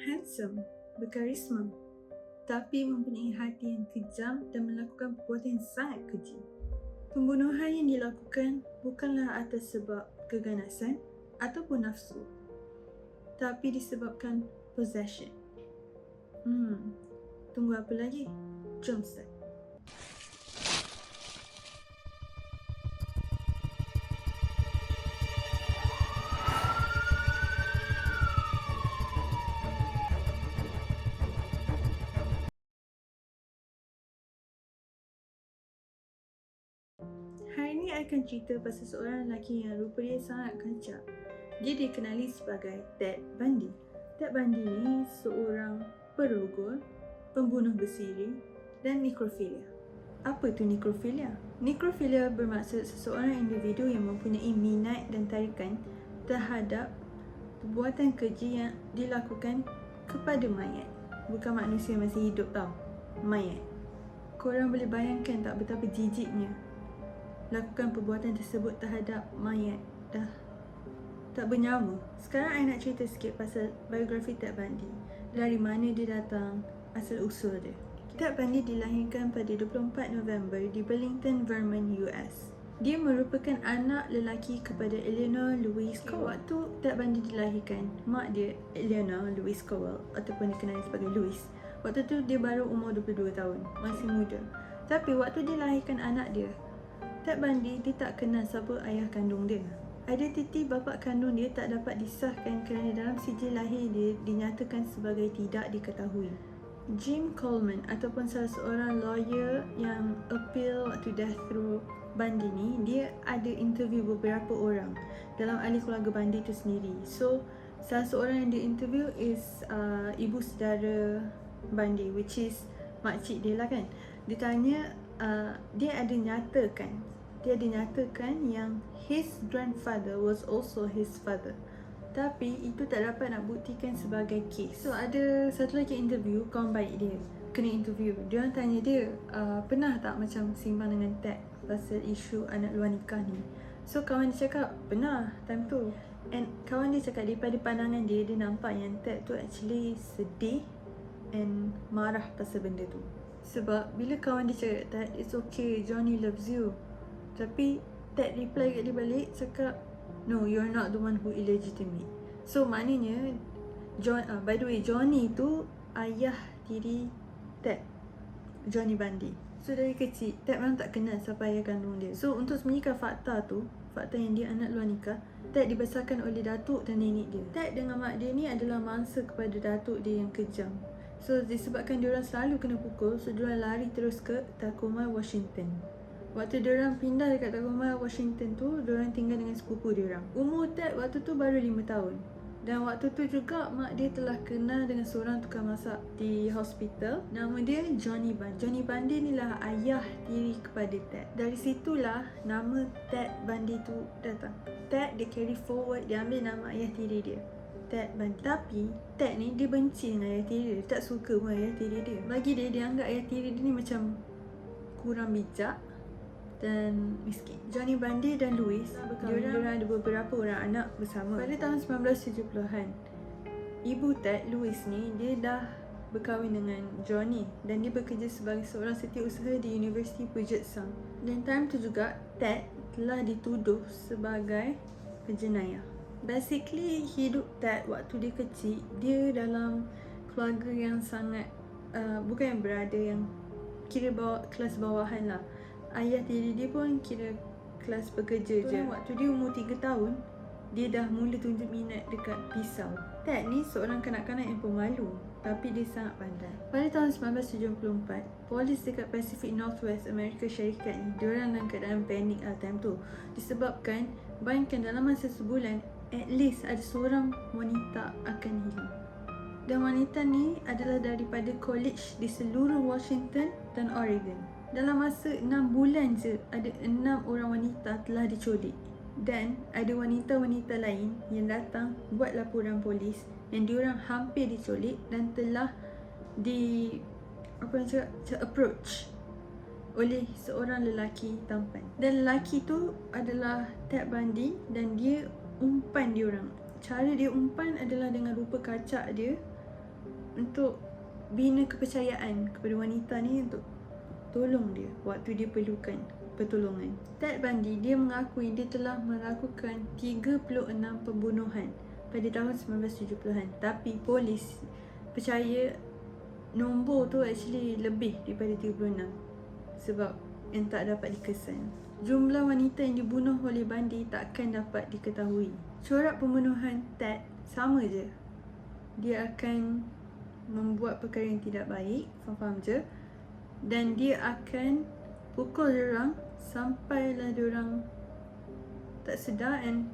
handsome, berkarisma, tapi mempunyai hati yang kejam dan melakukan perbuatan yang sangat keji. Pembunuhan yang dilakukan bukanlah atas sebab keganasan ataupun nafsu, tapi disebabkan possession. Tunggu apa lagi? Jom start. Hari ni I akan cerita pasal seorang lelaki yang rupa dia sangat kancak. Dia dikenali sebagai Ted Bundy. Ted Bundy ni seorang perogol, pembunuh bersiri dan nekrofilia. Apa tu nekrofilia? Nekrofilia bermaksud seseorang individu yang mempunyai minat dan tarikan terhadap perbuatan keji yang dilakukan kepada mayat. Bukan manusia yang masih hidup tau, mayat. Korang boleh bayangkan tak betapa jijiknya lakukan perbuatan tersebut terhadap mayat dah tak bernyawa. Sekarang I nak cerita sikit pasal biografi Ted Bundy. Dari mana dia datang, asal usul dia. Ted Bundy dilahirkan pada 24 November di Burlington, Vermont, US. Dia merupakan anak lelaki kepada Eleanor Louise Cowell. Waktu Ted Bundy dilahirkan, mak dia Eleanor Louise Cowell ataupun dikenali sebagai Louise, waktu tu dia baru umur 22 tahun, masih muda. Tapi waktu dia lahirkan anak dia, Ted Bundy dia tak kenal siapa ayah kandung dia. Identiti bapa kandung dia tak dapat disahkan kerana dalam sijil lahir dia dinyatakan sebagai tidak diketahui. Jim Coleman ataupun salah seorang lawyer yang appeal waktu death row Bundy ni, dia ada interview beberapa orang dalam ahli keluarga Bundy tu sendiri. So salah seorang yang dia interview is ibu saudara Bundy, which is makcik dia lah kan. Dia tanya, dia ada nyatakan yang his grandfather was also his father, tapi itu tak dapat nak buktikan sebagai kes. So ada satu lagi interview, kawan baik dia kena interview. Dia orang tanya dia, pernah tak macam simbang dengan Ted pasal isu anak luar nikah ni? So kawan dia cakap, pernah time tu. And kawan dia cakap daripada pandangan dia, dia nampak yang Ted tu actually sedih and marah pasal benda tu. Sebab bila kawan dia cakap, Ted, it's okay, Johnny loves you, tapi Ted reply kat dia balik cakap, no, you're not the one who illegitimate. So maknanya by the way, Johnny tu ayah tiri Ted, Johnny Bundy. So dari kecil Ted memang tak kenal siapa ayah kandung dia. So untuk sembunyikan fakta yang dia anak luar nikah, Ted dibesarkan oleh datuk dan nenek dia. Ted dengan mak dia ni adalah mangsa kepada datuk dia yang kejam. So disebabkan diorang selalu kena pukul, so diorang lari terus ke Tacoma, Washington. Waktu diorang pindah dekat Tacoma, Washington tu, diorang tinggal dengan sepupu diorang. Umur Ted waktu tu baru 5 tahun. Dan waktu tu juga mak dia telah kenal dengan seorang tukang masak di hospital. Nama dia Johnny Bundy. Johnny Bundy ni lah ayah tiri kepada Ted. Dari situlah nama Ted Bundy tu datang. Ted dia carry forward, dia ambil nama ayah tiri dia, Ted Bundy. Tapi Ted ni dia benci dengan ayah tiri dia. Dia tak suka pun ayah tiri dia. Bagi dia, dia anggap ayah tiri dia ni macam kurang bijak dan miskin. Johnny Bundy dan Louise, diorang ada beberapa orang anak bersama. Pada tahun 1970-an, ibu Ted, Louise ni, dia dah berkahwin dengan Johnny dan dia bekerja sebagai seorang setiausaha di Universiti Puget Sound. Dan time tu juga Ted telah dituduh sebagai penjenayah. Basically, hidup Ted waktu dia kecil, dia dalam keluarga yang sangat bukan yang berada, yang kira kelas bawahan lah. Ayah tiri dia pun kira kelas pekerja je. Waktu dia umur 3 tahun, dia dah mula tunjuk minat dekat pisau. Ted ni seorang kanak-kanak yang pemalu, tapi dia sangat pandai. Pada tahun 1974, polis dekat Pacific Northwest Amerika Syarikat ni, diorang dalam keadaan panik time tu. Disebabkan, bayangkan dalam masa sebulan, at least ada seorang wanita akan hilang. Dan wanita ni adalah daripada college di seluruh Washington dan Oregon. Dalam masa 6 bulan je, ada 6 orang wanita telah diculik. Dan ada wanita-wanita lain yang datang buat laporan polis yang diorang hampir diculik dan telah approach oleh seorang lelaki tampan. Dan lelaki tu adalah Ted Bundy dan dia umpan diorang. Cara dia umpan adalah dengan rupa kacak dia untuk bina kepercayaan kepada wanita ni untuk tolong dia waktu dia perlukan pertolongan. Ted Bundy, dia mengakui dia telah melakukan 36 pembunuhan pada tahun 1970-an. Tapi polis percaya nombor tu actually lebih daripada 36 sebab yang tak dapat dikesan. Jumlah wanita yang dibunuh oleh Bundy takkan dapat diketahui. Corak pembunuhan Ted sama je. Dia akan membuat perkara yang tidak baik, faham je? Dan dia akan pukul diorang sampailah diorang tak sedar and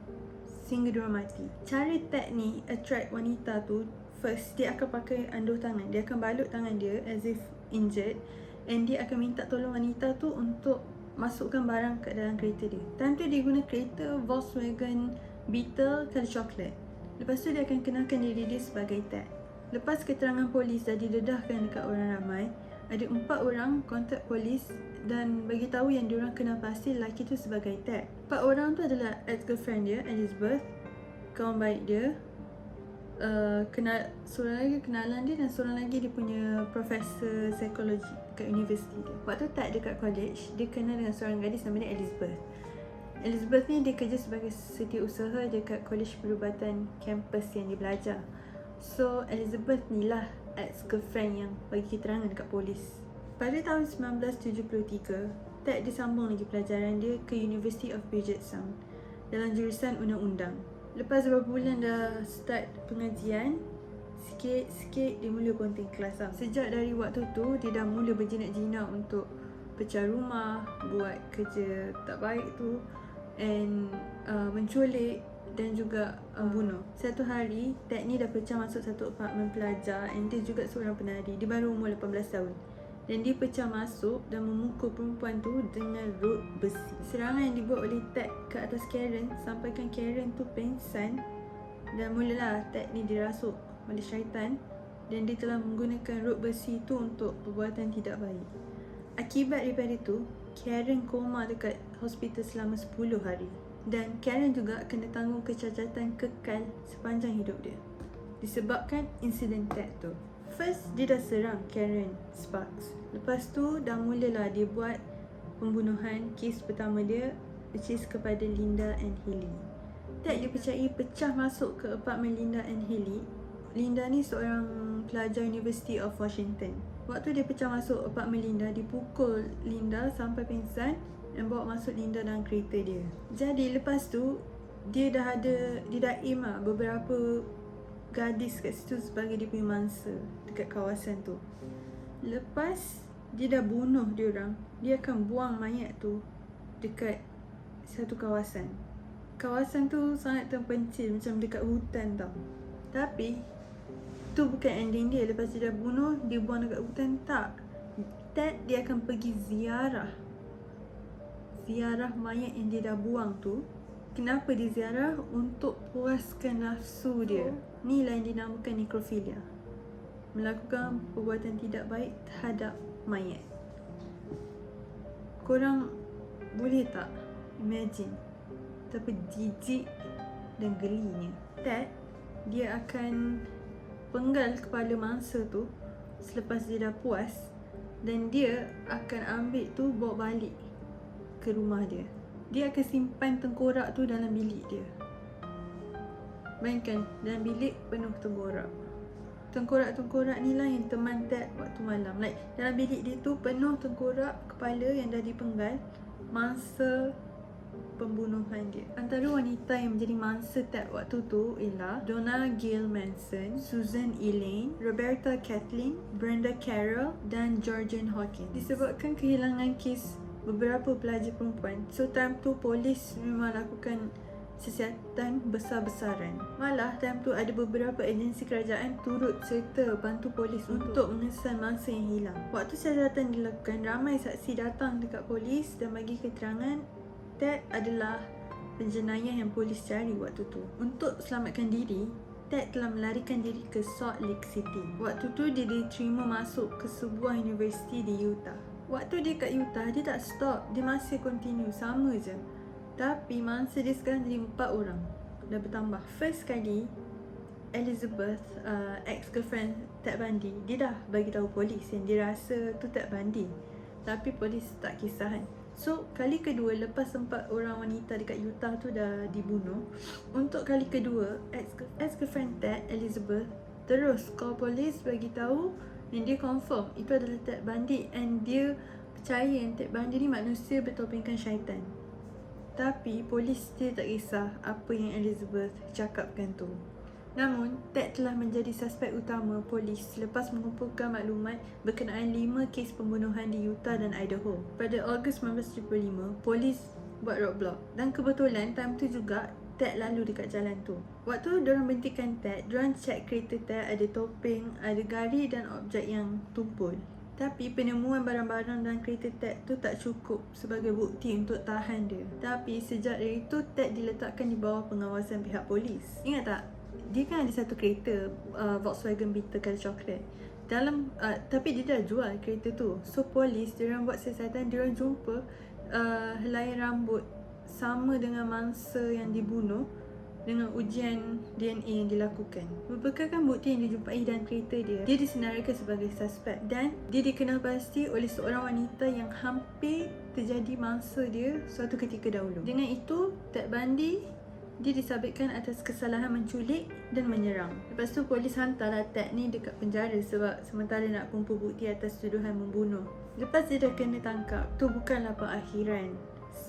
sehingga diorang mati. Cara Ted ni attract wanita tu, first dia akan pakai anduh tangan. Dia akan balut tangan dia as if injured, and dia akan minta tolong wanita tu untuk masukkan barang kat dalam kereta dia. Time tu dia guna kereta Volkswagen Beetle colour coklat. Lepas tu dia akan kenalkan diri dia sebagai Ted. Lepas keterangan polis dah didedahkan dekat orang ramai, ada 4 orang kontak polis dan bagi tahu yang diorang kenal pasti lelaki tu sebagai Ted. 4 orang tu adalah ex-girlfriend dia, Elizabeth, kawan baik dia, seorang lagi kenalan dia, dan seorang lagi dia punya profesor psikologi kat universiti dia. Waktu Ted dekat college, dia kenal dengan seorang gadis nama dia Elizabeth. Elizabeth ni dia kerja sebagai setiausaha dekat Kolej Perubatan kampus yang dia belajar. So Elizabeth ni lah ex-girlfriend yang bagi keterangan dekat polis. Pada tahun 1973, Ted disambung lagi pelajaran dia ke University of Puget Sound dalam jurusan undang-undang. Lepas beberapa bulan dah start pengajian, sikit-sikit dia mula ponting kelas lah. Sejak dari waktu tu, dia dah mula berjinak-jinak untuk pecah rumah, buat kerja tak baik tu, and menculik dan juga bunuh. Satu hari, Ted ni dah pecah masuk satu apartmen pelajar, and dia juga seorang penari. Dia baru umur 18 tahun. Dan dia pecah masuk dan memukul perempuan tu dengan rod besi. Serangan yang dibuat oleh Ted ke atas Karen sampaikan Karen tu pengsan, dan mulalah Ted ni dirasuk oleh syaitan, dan dia telah menggunakan rod besi tu untuk perbuatan tidak baik. Akibat daripada itu, Karen koma dekat hospital selama 10 hari. Dan Karen juga kena tanggung kecacatan kekal sepanjang hidup dia disebabkan insiden Ted tu. First, dia dah serang Karen Sparks. Lepas tu, dah mulalah dia buat pembunuhan. Kes pertama dia, which is kepada Linda and Haley. Ted dipercayai pecah masuk ke apartmen Linda and Haley. Linda ni seorang pelajar University of Washington. Waktu dia pecah masuk apartmen Linda, dipukul Linda sampai pingsan dan bawa masuk Linda dalam kereta dia. Jadi lepas tu, dia dah aim lah beberapa gadis kat situ sebagai dia punya mangsa dekat kawasan tu. Lepas dia dah bunuh diorang, dia akan buang mayat tu dekat satu kawasan. Kawasan tu sangat terpencil, macam dekat hutan tau. Tapi tu bukan ending dia. Lepas dia dah bunuh, dia buang dekat hutan, tak. Ted dia akan pergi ziarah mayat yang dia dah buang tu. Kenapa dia ziarah? Untuk puaskan nafsu dia. Ni lah yang dinamakan nekrofilia. Melakukan perbuatan tidak baik terhadap mayat. Korang boleh tak imagine betapa jijik dan gelinya? Ted, dia akan penggal kepala mangsa tu selepas dia dah puas, dan dia akan ambil tu bawa balik ke rumah dia. Dia akan simpan tengkorak tu dalam bilik dia. Bayangkan, dalam bilik penuh tengkorak. Tengkorak-tengkorak ni lah yang teman Ted waktu malam. Like, dalam bilik dia tu penuh tengkorak kepala yang dah dipenggal mangsa pembunuhan dia. Antara wanita yang menjadi mangsa Ted waktu tu ialah Donna Gail Manson, Susan Elaine, Roberta Kathleen, Brenda Carroll dan Georgian Hawkins. Disebabkan kehilangan kes beberapa pelajar perempuan, so time tu polis memang lakukan siasatan besar-besaran. Malah time tu ada beberapa agensi kerajaan turut serta bantu polis untuk mengesan mangsa yang hilang. Waktu siasatan dilakukan, ramai saksi datang dekat polis dan bagi keterangan Ted adalah penjenayah yang polis cari waktu tu. Untuk selamatkan diri, Ted telah melarikan diri ke Salt Lake City. Waktu tu dia diterima masuk ke sebuah universiti di Utah. Waktu dia kat Utah, dia tak stop. Dia masih continue, sama je. Tapi mangsa dia sekarang jadi 4 orang. Dah bertambah. First kali, Elizabeth, ex-girlfriend Ted Bundy, dia dah bagi tahu polis yang dia rasa tu Ted Bundy. Tapi polis tak kisah kan. So, kali kedua lepas 4 orang wanita dekat Utah tu dah dibunuh, untuk kali kedua, ex-girlfriend Ted, Elizabeth, terus call polis bagi tahu dan dia confirm itu adalah Ted Bundy, and dia percaya yang Ted Bundy ni manusia bertopengkan syaitan. Tapi polis dia tak kisah apa yang Elizabeth cakapkan tu. Namun, Ted telah menjadi suspek utama polis selepas mengumpulkan maklumat berkenaan 5 kes pembunuhan di Utah dan Idaho. Pada Ogos 1975, polis buat roadblock dan kebetulan time tu juga Ted lalu dekat jalan tu. Waktu diorang berhentikan Ted, diorang check kereta Ted ada topeng, ada gari dan objek yang tumpul. Tapi penemuan barang-barang dalam kereta Ted tu tak cukup sebagai bukti untuk tahan dia. Tapi sejak dari itu, Ted diletakkan di bawah pengawasan pihak polis. Ingat tak? Dia kan ada satu kereta Volkswagen Beetle colour coklat dalam tapi dia dah jual kereta tu. So polis diorang buat siasatan, diorang jumpa helai rambut sama dengan mangsa yang dibunuh dengan ujian DNA yang dilakukan. Berbekalkan bukti yang dijumpai dalam kereta dia, dia disenaraikan sebagai suspek dan dia dikenal pasti oleh seorang wanita yang hampir terjadi mangsa dia suatu ketika dahulu. Dengan itu, Ted Bundy dia disabitkan atas kesalahan menculik dan menyerang. Lepas tu polis hantarlah Ted ni dekat penjara sebab sementara nak kumpul bukti atas tuduhan membunuh. Lepas dia dah kena tangkap, tu bukanlah pengakhiran.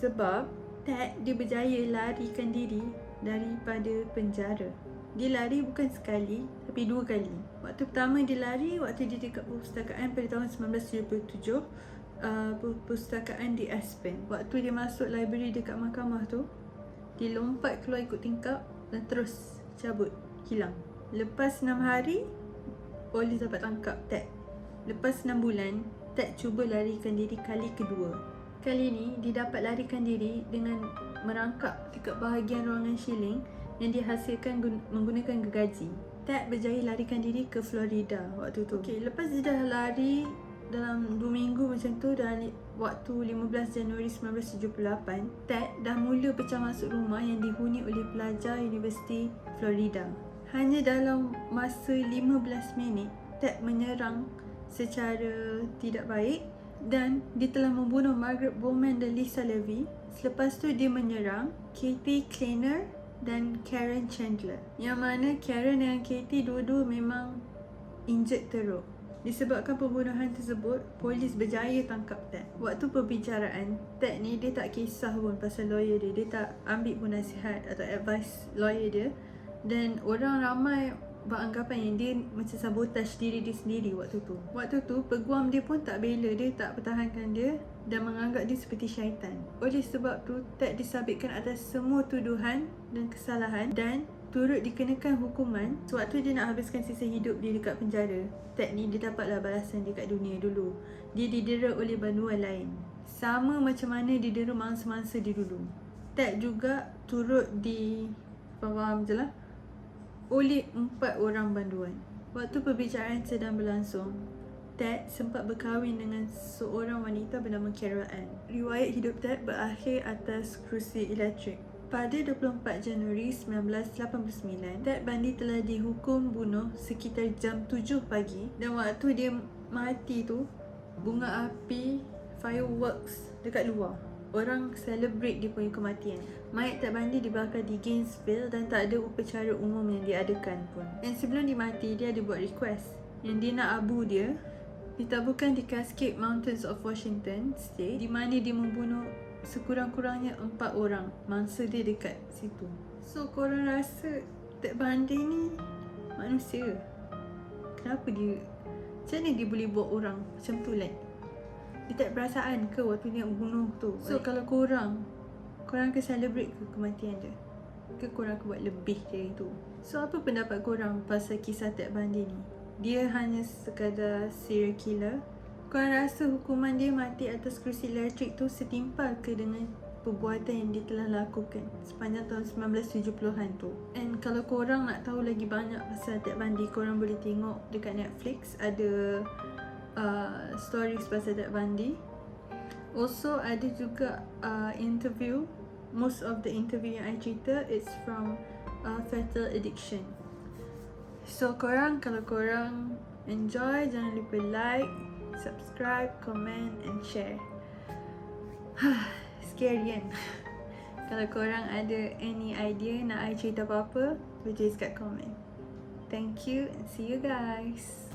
Sebab Ted dia berjaya larikan diri daripada penjara. Dia lari bukan sekali tapi 2 kali. Waktu pertama dia lari waktu dia dekat perpustakaan pada tahun 1977, perpustakaan di Aspen. Waktu dia masuk library dekat mahkamah tu, dia lompat keluar ikut tingkap dan terus cabut, hilang. Lepas 6 hari, polis dapat tangkap Ted. Lepas 6 bulan, Ted cuba larikan diri kali kedua. Kali ni, dia dapat larikan diri dengan merangkap dekat bahagian ruangan shilling yang dihasilkan menggunakan gergaji. Ted berjaya larikan diri ke Florida waktu tu. Okay, lepas dia dah lari dalam 2 minggu macam tu, dalam waktu 15 Januari 1978, Ted dah mula pecah masuk rumah yang dihuni oleh pelajar Universiti Florida. Hanya dalam masa 15 minit, Ted menyerang secara tidak baik dan dia telah membunuh Margaret Bowman dan Lisa Levy. Selepas tu dia menyerang Katie Kleiner dan Karen Chandler, yang mana Karen dan Katie dua-dua memang injured teruk. Disebabkan pembunuhan tersebut, polis berjaya tangkap Ted. Waktu perbicaraan, Ted ni dia tak kisah pun pasal lawyer dia. Dia tak ambil pun nasihat atau advice lawyer dia. Dan orang ramai beranggapan yang dia macam sabotage diri dia sendiri waktu tu. Waktu tu, peguam dia pun tak bela dia, tak pertahankan dia dan menganggap dia seperti syaitan. Oleh sebab tu, Ted disabitkan atas semua tuduhan dan kesalahan dan turut dikenakan hukuman. Sewaktu dia nak habiskan sisa hidup dia dekat penjara, Ted ni dia dapatlah balasan dekat dunia dulu. Dia didera oleh banduan lain, sama macam mana didera mangsa-mangsa di dulu. Ted juga turut faham je lah, oleh 4 orang banduan. Waktu perbicaraan sedang berlangsung, Ted sempat berkahwin dengan seorang wanita bernama Carol Ann. Riwayat hidup Ted berakhir atas kerusi elektrik. Pada 24 Januari 1989, Ted Bundy telah dihukum bunuh sekitar jam 7 pagi dan waktu dia mati tu, bunga api fireworks dekat luar. Orang celebrate dia punya kematian. Mayat Ted Bundy dibakar di Gainesville dan tak ada upacara umum yang diadakan pun. Dan sebelum dia mati, dia ada buat request yang dia nak abu dia ditaburkan di Cascade Mountains of Washington State, di mana dia membunuh sekurang-kurangnya 4 orang mangsa dia dekat situ. So korang rasa Ted Bundy ni manusia? Kenapa dia, macam mana dia boleh buat orang macam tu? Like, dia tak perasaan ke waktu dia bunuh tu? So kalau korang akan celebrate ke kematian dia? Ke korang akan buat lebih dari itu? So apa pendapat korang pasal kisah Ted Bundy ni? Dia hanya sekadar serial killer? Korang rasa hukuman dia mati atas kerusi elektrik tu setimpal ke dengan perbuatan yang dia telah lakukan sepanjang tahun 1970-an tu? And kalau korang nak tahu lagi banyak pasal Ted Bundy, korang boleh tengok dekat Netflix, ada stories pasal Ted Bundy. Also ada juga interview. Most of the interview yang I cerita, it's from Fatal Addiction. So korang, kalau korang enjoy, jangan lupa like, subscribe, comment and share. Scary kan? Kalau korang ada any idea nak I cerita apa-apa, boleh tulis kat komen. Thank you and see you guys.